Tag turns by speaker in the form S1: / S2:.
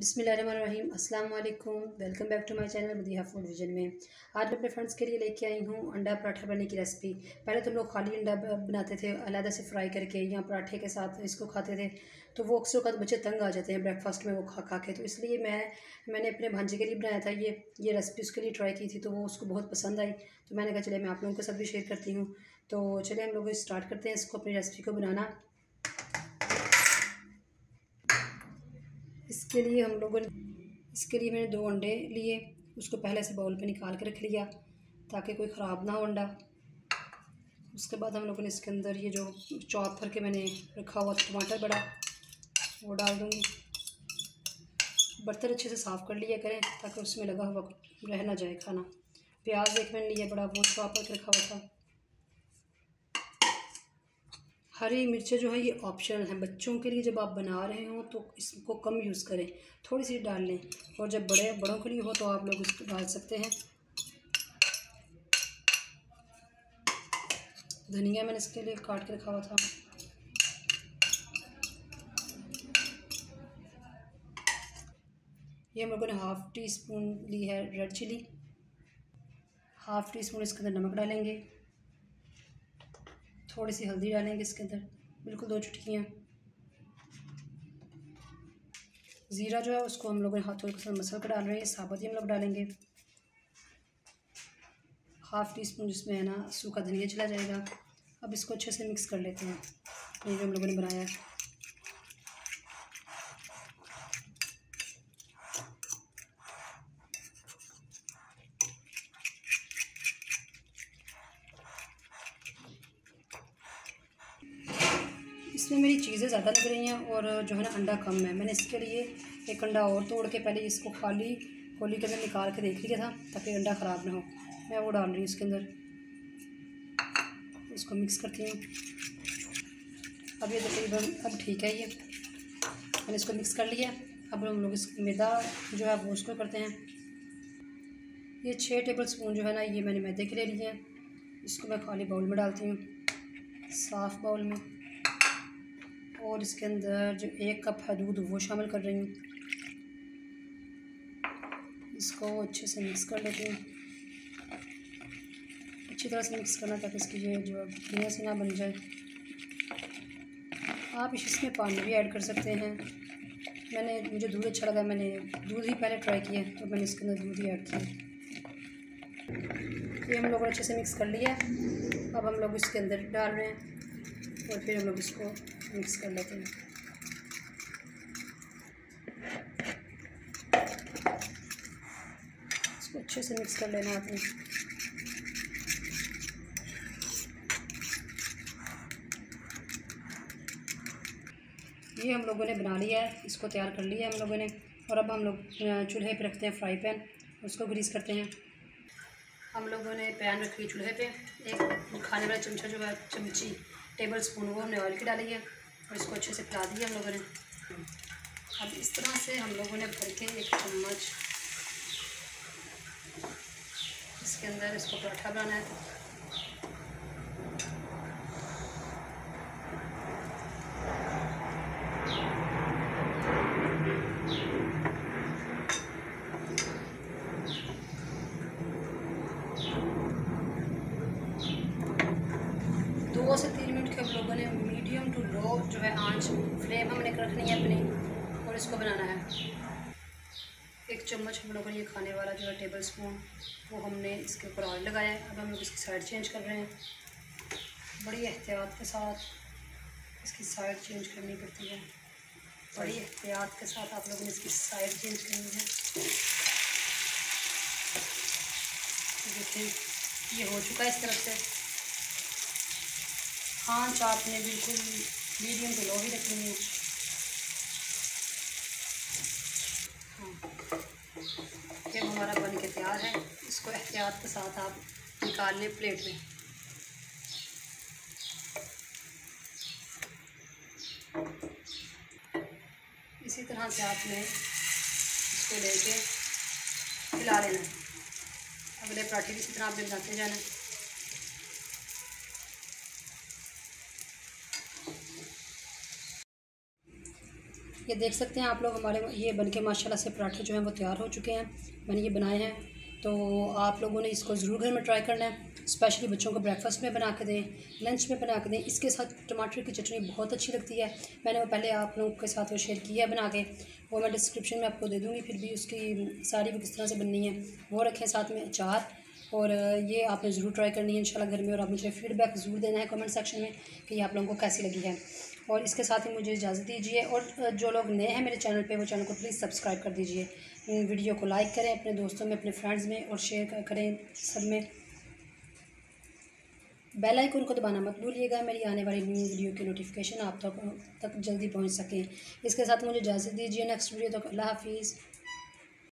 S1: बिस्मिल्लाहिर्रहमानिर्रहीम अस्सलाम वालेकुम। Welcome back to my channel Madiha food vision में। आज मैं अपने फ्रेंड्स के लिए लेके आई हूँ अंडा पराठा बनाने की रेसिपी। पहले तो लोग खाली अंडा बनाते थे अलग से फ्राई करके या पराठे के साथ इसको खाते थे, तो वो अक्सर का बच्चे तंग आ जाते हैं ब्रेकफास्ट में वो खा खा के। तो इसलिए मैंने अपने भांजे के लिए बनाया था ये रेसिपी, उसके लिए ट्राई की थी, तो वो उसको बहुत पसंद आई। तो मैंने कहा चले मैं आप लोगों के साथ भी शेयर करती हूँ। तो चलिए हम लोग स्टार्ट करते हैं इसको, अपनी रेसिपी को बनाना। इसके लिए मैंने 2 अंडे लिए, उसको पहले से बाउल पे निकाल के रख लिया ताकि कोई ख़राब ना हो अंडा। उसके बाद हम लोगों ने इसके अंदर ये जो चॉप करके मैंने रखा हुआ टमाटर बड़ा वो डाल दूँगी। बर्तन अच्छे से साफ़ कर लिया करें ताकि उसमें लगा हुआ रह ना जाए खाना। प्याज एक मैंने लिया बड़ा, वो चॉप करके रखा हुआ था। हरी मिर्चें जो है ये ऑप्शनल है, बच्चों के लिए जब आप बना रहे हो तो इसको कम यूज़ करें, थोड़ी सी डाल लें, और जब बड़ों के लिए हो तो आप लोग इसको डाल सकते हैं। धनिया मैंने इसके लिए काट के रखा हुआ था। ये हम लोगों ने हाफ़ टी स्पून ली है red chilli, half teaspoon इसके अंदर नमक डालेंगे, थोड़ी सी हल्दी डालेंगे इसके अंदर, बिल्कुल 2 चुटकियाँ। ज़ीरा जो है उसको हम लोग हाथों के साथ मसल कर डाल रहे हैं, साबुत ही हम लोग डालेंगे। हाफ़ टी स्पून जिसमें है ना सूखा धनिया चला जाएगा। अब इसको अच्छे से मिक्स कर लेते हैं, ये जो हम लोगों ने बनाया है। इसमें मेरी चीज़ें ज़्यादा लग रही हैं और जो है ना अंडा कम है। मैंने इसके लिए एक अंडा और तोड़ के पहले इसको खाली कोली के अंदर निकाल के देख लिया था ताकि अंडा ख़राब ना हो। मैं वो डाल रही हूँ इसके अंदर, इसको मिक्स करती हूँ। अब ये तकरीबन अब ठीक है, ये मैंने इसको मिक्स कर लिया। अब हम लोग इस मैदा जो है वो उसको करते हैं। ये 6 टेबल स्पून जो है ना ये मैंने मैदे के ले लिए हैं। इसको मैं खाली बाउल में डालती हूँ, साफ़ बाउल में, और इसके अंदर जो 1 कप है दूध वो शामिल कर रही हूँ। इसको अच्छे से मिक्स कर लेती हूँ, अच्छी तरह से मिक्स करना ताकि इसकी ये जो धनिया सी ना बन जाए। आप इसमें पानी भी ऐड कर सकते हैं। मुझे दूध अच्छा लगा, मैंने दूध ही पहले ट्राई किया तो मैंने इसके अंदर दूध ही ऐड किया। ये हम लोगों ने अच्छे से मिक्स कर लिया। अब हम लोग इसके अंदर डाल रहे हैं और फिर हम लोग इसको मिक्स कर लेते हैं। इसको अच्छे से मिक्स कर लेना आपने। ये हम लोगों ने बना लिया है, इसको तैयार कर लिया है हम लोगों ने। और अब हम लोग चूल्हे पे रखते हैं फ्राई पैन, उसको ग्रीस करते हैं। हम लोगों ने पैन रखी चूल्हे पे, एक खाने वाला चमचा जो है चमची टेबल स्पून वो हमने ऑयल की डाली है और इसको अच्छे से फैला दिया हम लोगों ने। अब इस तरह से हम लोगों ने भर के 1 चम्मच इसके अंदर इसको पराठा बनाना है। दो से 3 मिनट के हम लोगों ने मीडियम टू लो जो है आंच फ्लेम हमने रखनी है अपनी, और इसको बनाना है। 1 चम्मच हम लोगों ने ये खाने वाला जो है टेबल स्पून वो हमने इसके ऊपर ऑयल लगाया है। अब हम लोग इसकी साइड चेंज कर रहे हैं, बड़ी एहतियात के साथ इसकी साइड चेंज करनी पड़ती है। बड़ी एहतियात के साथ आप लोगों ने इसकी साइड चेंज करनी है। देखें ये हो चुका है इस तरफ से। आंच आपने बिल्कुल मीडियम टू लो ही रखनी है। हाँ, जब हमारा बन के तैयार है इसको एहतियात के साथ आप निकाल लें प्लेट में। इसी तरह से आपने इसको लेके हिला लेना। अगले पराठे भी इसी तरह आपने बनाते जाना। ये देख सकते हैं आप लोग, हमारे ये बनके माशाल्लाह से पराठे जो हैं वो तैयार हो चुके हैं। मैंने ये बनाए हैं, तो आप लोगों ने इसको ज़रूर घर में ट्राई करना है। स्पेशली बच्चों को ब्रेकफास्ट में बना के दें, लंच में बना के दें। इसके साथ टमाटर की चटनी बहुत अच्छी लगती है। मैंने वो पहले आप लोगों के साथ वो शेयर किया है बना के, वो मैं डिस्क्रिप्शन में आपको दे दूँगी। फिर भी उसकी सारी भी किस तरह से बननी है वो रखें, साथ में अचार। और ये आपने ज़रूर ट्राई करनी है इंशाल्लाह घर में, और आप मुझे फ़ीडबैक ज़रूर देना है कमेंट सेक्शन में कि ये आप लोगों को कैसी लगी है। और इसके साथ ही मुझे इजाज़त दीजिए, और जो लोग नए हैं मेरे चैनल पे वो चैनल को प्लीज़ सब्सक्राइब कर दीजिए। वीडियो को लाइक करें अपने दोस्तों में, अपने फ्रेंड्स में, और शेयर करें सब में। बेल आइकन को दबाना मत भूलिएगा, मेरी आने वाली न्यू वीडियो की नोटिफिकेशन आप तक जल्दी पहुंच सके। इसके साथ मुझे इजाज़त दीजिए, नेक्स्ट वीडियो तक अल्लाह हाफिज़।